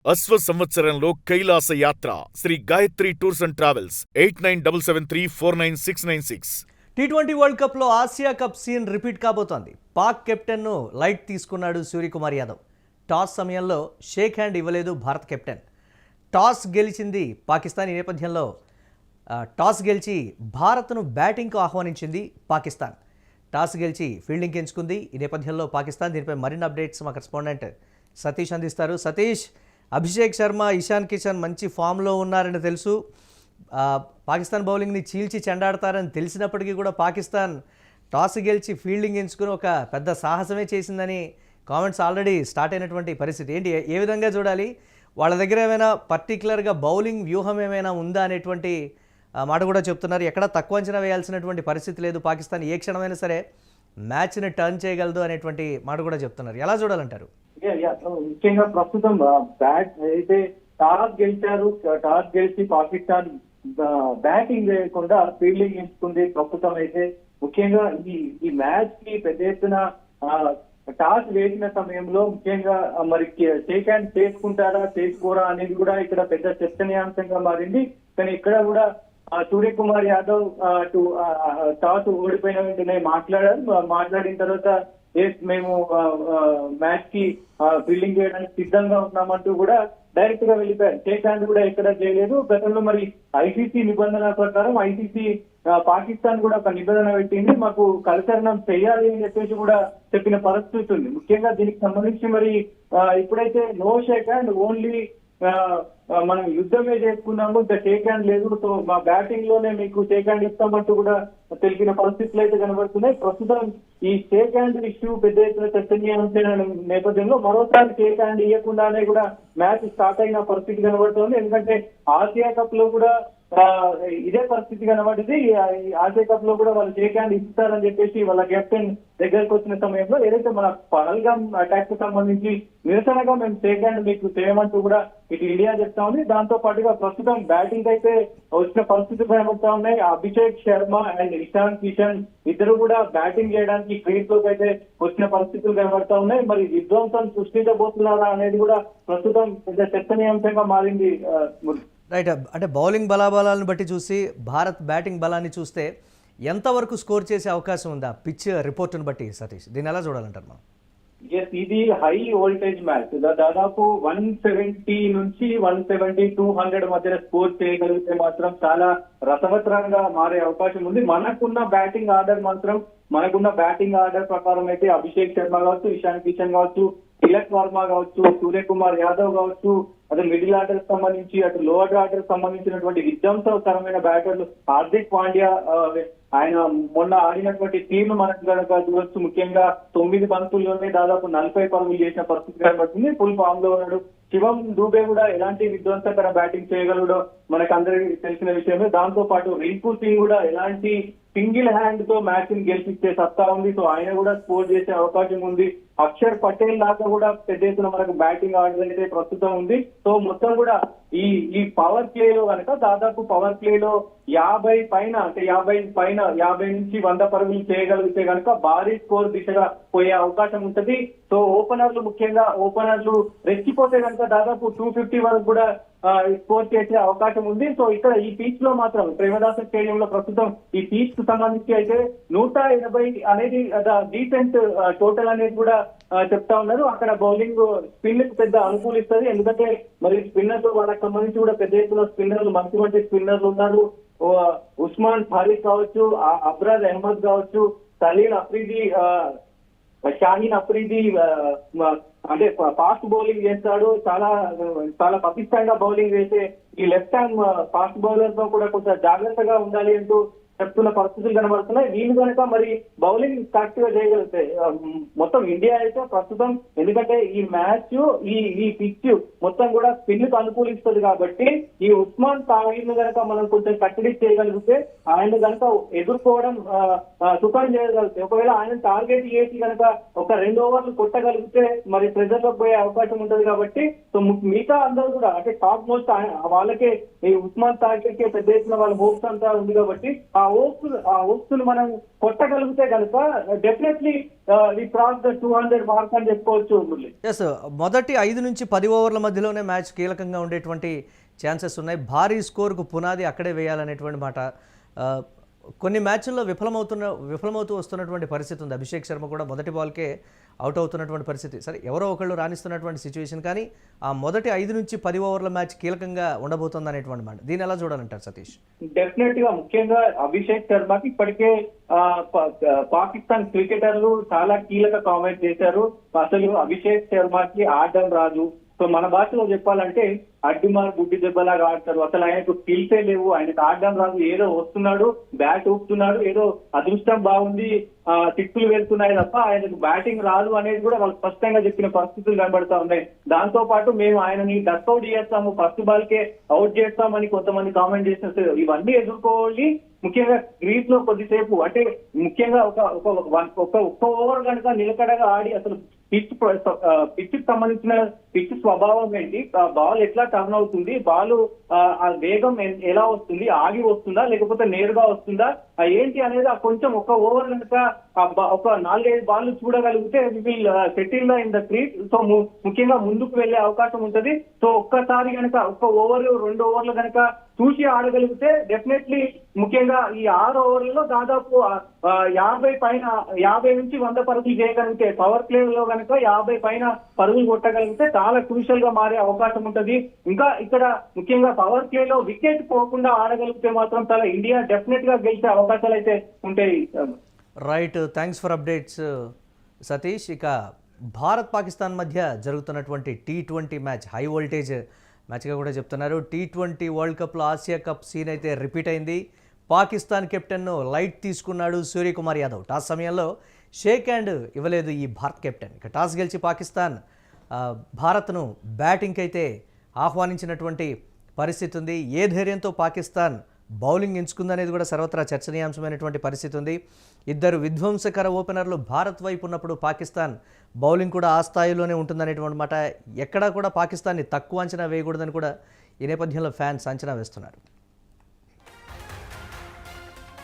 అశ్వ సంవత్సరంలో కైలాస యాత్ర Sri Gayatri tours and travels 8977349696. T20 world కప్లో ఆసియా కప్ సీన్ రిపీట్ కాబోతోంది. పాక్ కెప్టెన్ను లైట్ తీసుకున్నాడు సూర్యకుమార్ యాదవ్. టాస్ సమయంలో షేక్ హ్యాండ్ ఇవ్వలేదు భారత కెప్టెన్. టాస్ గెలిచింది పాకిస్తాన్. ఈ నేపథ్యంలో టాస్ గెలిచి భారత్ను బ్యాటింగ్కు ఆహ్వానించింది పాకిస్తాన్. టాస్ గెలిచి ఫీల్డింగ్ ఎంచుకుంది. ఈ నేపథ్యంలో పాకిస్తాన్ దీనిపై మరిన్ని అప్డేట్స్ మా కరెస్పాండెంట్ సతీష్ అందిస్తారు. సతీష్, అభిషేక్ శర్మ, ఇషాన్ కిషన్ మంచి ఫామ్లో ఉన్నారని తెలుసు. పాకిస్తాన్ బౌలింగ్ని చీల్చి చెండాడతారని తెలిసినప్పటికీ కూడా పాకిస్తాన్ టాస్ గెలిచి ఫీల్డింగ్ ఎంచుకుని ఒక పెద్ద సాహసమే చేసిందని కామెంట్స్ ఆల్రెడీ స్టార్ట్ అయినటువంటి పరిస్థితి. ఏంటి, ఏ విధంగా చూడాలి? వాళ్ళ దగ్గర ఏమైనా పర్టికులర్గా బౌలింగ్ వ్యూహం ఏమైనా ఉందా అనేటువంటి మాట కూడా చెప్తున్నారు. ఎక్కడ తక్కువ అంచనా వేయాల్సినటువంటి పరిస్థితి లేదు. పాకిస్తాన్ ఏ క్షణమైనా సరే మ్యాచ్ని టర్న్ చేయగలదు అనేటువంటి మాట కూడా చెప్తున్నారు. ఎలా చూడాలంటారు? ముఖ్యంగా ప్రస్తుతం బ్యాట్ అయితే టాస్ గెలిచారు. టాస్ గెలిచి పాకిస్తాన్ బ్యాటింగ్ చేయకుండా ఫీల్డింగ్ ఎంచుకుంది. ప్రస్తుతం అయితే ముఖ్యంగా ఈ మ్యాచ్ కి పెద్ద ఎత్తున టాస్ వేసిన సమయంలో ముఖ్యంగా మరి షేక్ హ్యాండ్ చేసుకుంటారా చేసుకోరా అనేది కూడా ఇక్కడ పెద్ద చర్చనీయాంశంగా మారింది. కానీ ఇక్కడ కూడా సూర్యకుమార్ యాదవ్ టాస్ ఓడిపోయిన వెంటనే మాట్లాడిన తర్వాత మేము మ్యాచ్ కి ఫీల్డింగ్ చేయడానికి సిద్ధంగా ఉన్నామంటూ కూడా డైరెక్ట్ గా వెళ్ళిపోయారు. షేక్ హ్యాండ్ కూడా ఎక్కడ చేయలేదు. గతంలో మరి ఐసీసీ నిబంధన ప్రకారం ఐసీసీ పాకిస్తాన్ కూడా ఒక నిబంధన పెట్టింది, మాకు కలకరణం చేయాలి అని చెప్పేసి కూడా చెప్పిన పరిస్థితి ఉంది. ముఖ్యంగా దీనికి సంబంధించి మరి ఇప్పుడైతే నో షేక్ హ్యాండ్, ఓన్లీ మనం యుద్ధమే చేసుకున్నాము, ఇంకా షేక్ హ్యాండ్ లేదు, సో మా బ్యాటింగ్ లోనే మీకు షేక్ హ్యాండ్ ఇస్తామంటూ కూడా తెలిపిన పరిస్థితులు అయితే కనబడుతున్నాయి. ప్రస్తుతం ఈ షేక్ హ్యాండ్ ఇష్యూ పెద్ద ఎత్తున చర్చనీయాంశమైన నేపథ్యంలో మరోసారి షేక్ హ్యాండ్ ఇవ్వకుండానే కూడా మ్యాచ్ స్టార్ట్ అయిన పరిస్థితి కనబడుతోంది. ఎందుకంటే ఆసియా కప్ లో కూడా ఇదే పరిస్థితి కనబడింది. ఆసియా కప్ లో కూడా వాళ్ళు షేక్ హ్యాండ్ ఇస్తారని చెప్పేసి వాళ్ళ కెప్టెన్ దగ్గరకు వచ్చిన సమయంలో ఏదైతే మన పహల్గామ్ అటాక్ కు సంబంధించి నిరసనగా మేము షేక్ హ్యాండ్ మీకు చేయమంటూ కూడా ఇటు ఇండియా చెప్తా ఉంది. దాంతో పాటుగా ప్రస్తుతం బ్యాటింగ్ అయితే వచ్చిన పరిస్థితులు కనబడతా ఉన్నాయి. అభిషేక్ శర్మ అండ్ ఇషాన్ కిషన్ ఇద్దరు కూడా బ్యాటింగ్ చేయడానికి క్రీజ్ లోకి అయితే వచ్చిన పరిస్థితులు కనబడతా ఉన్నాయి. మరి విధ్వంసం సృష్టించబోతున్నారా అనేది కూడా ప్రస్తుతం పెద్ద చర్చనీయాంశంగా మారింది. రైట్, అంటే బౌలింగ్ బలాబలాలను బట్టి చూసి భారత్ బ్యాటింగ్ బలాన్ని చూస్తే ఎంతవరకు స్కోర్ చేసే అవకాశం ఉందా పిచ్ రిపోర్ట్ను బట్టి? సతీష్, దీన్ని ఎలా చూడాలంటారు మనం? ఇది హై వోల్టేజ్ మ్యాచ్. దాదాపు 170 నుంచి 170, 200 మధ్య స్కోర్ చేయగలిగితే మాత్రం చాలా రసవత్తరంగా మారే అవకాశం ఉంది. మనకున్న బ్యాటింగ్ ఆర్డర్ ప్రకారం అయితే అభిషేక్ శర్మ కావచ్చు, ఇషాన్ కిషన్ కావచ్చు, తిలక్ వర్మ కావచ్చు, సూర్యకుమార్ యాదవ్ కావచ్చు, అటు మిడిల్ ఆర్డర్ సంబంధించి అటు లోవర్ ఆర్డర్ సంబంధించినటువంటి విధ్వంసకరమైన బ్యాటర్లు హార్దిక్ పాండ్యా, ఆయన మొన్న ఆడినటువంటి టీమ్ మనకు కనుక చూడొచ్చు. ముఖ్యంగా 9 బంతుల్లోనే దాదాపు 40 పరుగులు చేసిన పరిస్థితి కనబడుతుంది. ఫుల్ ఫామ్ లో ఉన్నాడు. శివం దూబే కూడా ఎలాంటి విధ్వంసకర బ్యాటింగ్ చేయగలడో మనకు అందరికీ తెలిసిన విషయమే. దాంతో పాటు రింకు సింగ్ కూడా ఎలాంటి సింగిల్ హ్యాండ్ తో మ్యాచ్ ని గెలిపించే సత్తా ఉంది. సో ఆయన కూడా స్కోర్ చేసే అవకాశం ఉంది. అక్షర్ పటేల్ దాకా కూడా పెద్ద ఎత్తున మనకు బ్యాటింగ్ ఆర్డర్ అయితే ప్రస్తుతం ఉంది. సో మొత్తం కూడా ఈ పవర్ ప్లే లో కనుక దాదాపు పవర్ ప్లే లో 50 పైన, అంటే 50 నుంచి 100 పరుగులు చేయగలిగితే కనుక భారీ స్కోర్ దిశగా పోయే అవకాశం ఉంటది. సో ముఖ్యంగా ఓపెనర్లు రెచ్చిపోతే కనుక దాదాపు 250 వరకు కూడా స్కోర్ చేసే అవకాశం ఉంది. సో ఇక్కడ ఈ పిచ్ లో మాత్రం ప్రేమదాస స్టేడియంలో ప్రస్తుతం ఈ పిచ్ కు సంబంధించి అయితే 180 అనేది డీసెంట్ టోటల్ అనేది కూడా చెప్తా ఉన్నారు. అక్కడ బౌలింగ్ స్పిన్ కు పెద్ద అనుకూలిస్తుంది. ఎందుకంటే మరి స్పిన్నర్లు వాళ్ళకి సంబంధించి కూడా పెద్ద ఎత్తున స్పిన్నర్లు, మంచి స్పిన్నర్లు ఉన్నారు. ఉస్మాన్ ఫారూక్ కావచ్చు, అబ్రాజ్ అహ్మద్ కావచ్చు, సలీల్ అఫ్రీది, షాహీన్ అఫ్రీది అంటే ఫాస్ట్ బౌలింగ్ చేస్తాడు. చాలా పటిష్టంగా బౌలింగ్ చేసే ఈ లెఫ్ట్ హ్యాండ్ ఫాస్ట్ బౌలర్ తో కూడా కొంచెం జాగ్రత్తగా ఉండాలి అంటూ చెప్తున్న పరిస్థితులు కనబడుతున్నాయి. వీళ్ళు కనుక మరి బౌలింగ్ కరెక్ట్ గా చేయగలిగితే మొత్తం ఇండియా అయితే ప్రస్తుతం, ఎందుకంటే ఈ మ్యాచ్ ఈ పిచ్ మొత్తం కూడా స్పిన్ కు అనుకూలిస్తుంది కాబట్టి ఈ ఉస్మాన్ తాగిన్ కనుక మనం కొంచెం కట్టడి చేయగలిగితే ఆయన కనుక ఎదుర్కోవడం సుఖం చేయగలిగితే, ఒకవేళ ఆయన టార్గెట్ చేసి కనుక ఒక 2 ఓవర్లు కొట్టగలిగితే మరి ప్రెజర్ లోకి పోయే అవకాశం ఉంటది. కాబట్టి సో మిగతా అందరూ కూడా అంటే టాప్ మోస్ట్ వాళ్ళకే ఈ ఉస్మాన్ టార్గెట్ కే పెద్ద ఎత్తున వాళ్ళ హోప్స్ అంతా ఉంది. కాబట్టి ఆ హోప్స్ మనం కొట్టగలిగితే కనుక definitely we cross the 200 mark అని చెప్పుకోవచ్చు మురళి. ఎస్, మొదటి 5 నుంచి 10 ఓవర్ల మధ్యలోనే మ్యాచ్ కీలకంగా ఉండేటువంటి ఛాన్సెస్ ఉన్నాయి. భారీ స్కోర్కు పునాది అక్కడే వేయాలనేటువంటి మాట. కొన్ని మ్యాచ్ల్లో విఫలమవుతూ వస్తున్నటువంటి పరిస్థితి ఉంది. అభిషేక్ శర్మ కూడా మొదటి బాల్కే అవుట్ అవుతున్నటువంటి పరిస్థితి. సరే, ఎవరో ఒకళ్ళు రాణిస్తున్నటువంటి సిచ్యువేషన్, కానీ ఆ మొదటి 5 నుంచి 10 ఓవర్ల మ్యాచ్ కీలకంగా ఉండబోతుంది అనేటువంటి మాట. దీన్ని ఎలా చూడాలంటారు సతీష్? డెఫినెట్ గా ముఖ్యంగా అభిషేక్ శర్మకి ఇప్పటికే పాకిస్తాన్ క్రికెటర్లు చాలా కీలక కామెంట్ చేశారు. అసలు అభిషేక్ శర్మకి ఆడడం రాదు, సో మన భాషలో చెప్పాలంటే అడ్డిమార్ గుడ్డి దెబ్బలాగా ఆడతారు, అసలు ఆయనకు స్కిల్సే లేవు, ఆయనకు ఆడడం రాదు, ఏదో వస్తున్నాడు బ్యాట్ ఊపుతున్నాడు, ఏదో అదృష్టం బాగుంది సిక్స్లు వెళ్తున్నాయి తప్ప ఆయనకు బ్యాటింగ్ రాదు అనేది కూడా వాళ్ళు స్పష్టంగా చెప్పిన పరిస్థితులు కనబడతా ఉన్నాయి. దాంతో పాటు మేము ఆయనని డక్అవుట్ చేస్తాము, ఫస్ట్ బాల్ కే అవుట్ చేస్తామని కొంతమంది కామెంట్ చేసిన ఇవన్నీ ఎదుర్కోవాలి. ముఖ్యంగా గ్రీస్ లో కొద్దిసేపు అంటే ముఖ్యంగా ఒక్క ఓవర్ కనుక నిలకడగా ఆడి అసలు పిచ్ సంబంధించిన పిచ్ స్వభావం ఏంటి, బాల్ ఎట్లా టర్న్ అవుతుంది, బాల్ ఆ వేగం ఎలా వస్తుంది, ఆగి వస్తుందా లేకపోతే నేరుగా వస్తుందా ఏంటి అనేది కొంచెం ఒక ఓవర్ కనుక ఒక 4-5 బాల్ చూడగలిగితే will settle in the crease. So ముఖ్యంగా ముందుకు వెళ్లే అవకాశం ఉంటది. సో ఒక్కసారి కనుక ఒక్క ఓవర్ 2 ఓవర్లు కనుక చూసి ఆడగలిగితే డెఫినెట్లీ ముఖ్యంగా ఈ 6 ఓవర్లలో దాదాపు 50 నుంచి 100 పరుగులు చేయగలిగితే, పవర్ ప్లే లో కనుక 50 పైన పరుగులు కొట్టగలిగితే చాలా క్రూషియల్ గా మారే అవకాశం ఉంటది. ఇంకా ఇక్కడ ముఖ్యంగా పవర్ ప్లే లో వికెట్ పోకుండా ఆడగలిగితే మాత్రం చాలా ఇండియా డెఫినెట్ గా గెలిచే అవకాశాలు అయితే ఉంటాయి. Right, thanks for updates Satish. ఇక భారత్ పాకిస్తాన్ మధ్య జరుగుతున్నటువంటి T20 మ్యాచ్ హై వోల్టేజ్ మ్యాచ్గా కూడా చెప్తున్నారు. T20 వరల్డ్ కప్లో ఆసియా కప్ సీన్ అయితే రిపీట్ అయింది. పాకిస్తాన్ కెప్టెన్ను లైట్ తీసుకున్నాడు సూర్యకుమార్ యాదవ్. టాస్ సమయంలో షేక్ హ్యాండ్ ఇవ్వలేదు ఈ భారత్ కెప్టెన్. ఇక టాస్ గెలిచి పాకిస్తాన్ భారత్ను బ్యాటింగ్కి అయితే ఆహ్వానించినటువంటి పరిస్థితి ఉంది. ఏ ధైర్యంతో పాకిస్తాన్ బౌలింగ్ ఎంచుకుందనేది కూడా సర్వత్రా చర్చనీయాంశమైనటువంటి పరిస్థితి ఉంది. ఇద్దరు విధ్వంసకర ఓపెనర్లు భారత్ వైపు ఉన్నప్పుడు పాకిస్తాన్ బౌలింగ్ కూడా ఆ స్థాయిలోనే ఉంటుందనేటువంటి మాట. ఎక్కడా కూడా పాకిస్తాన్ని తక్కువ అంచనా వేయకూడదని కూడా ఈ నేపథ్యంలో ఫ్యాన్స్ అంచనా వేస్తున్నారు.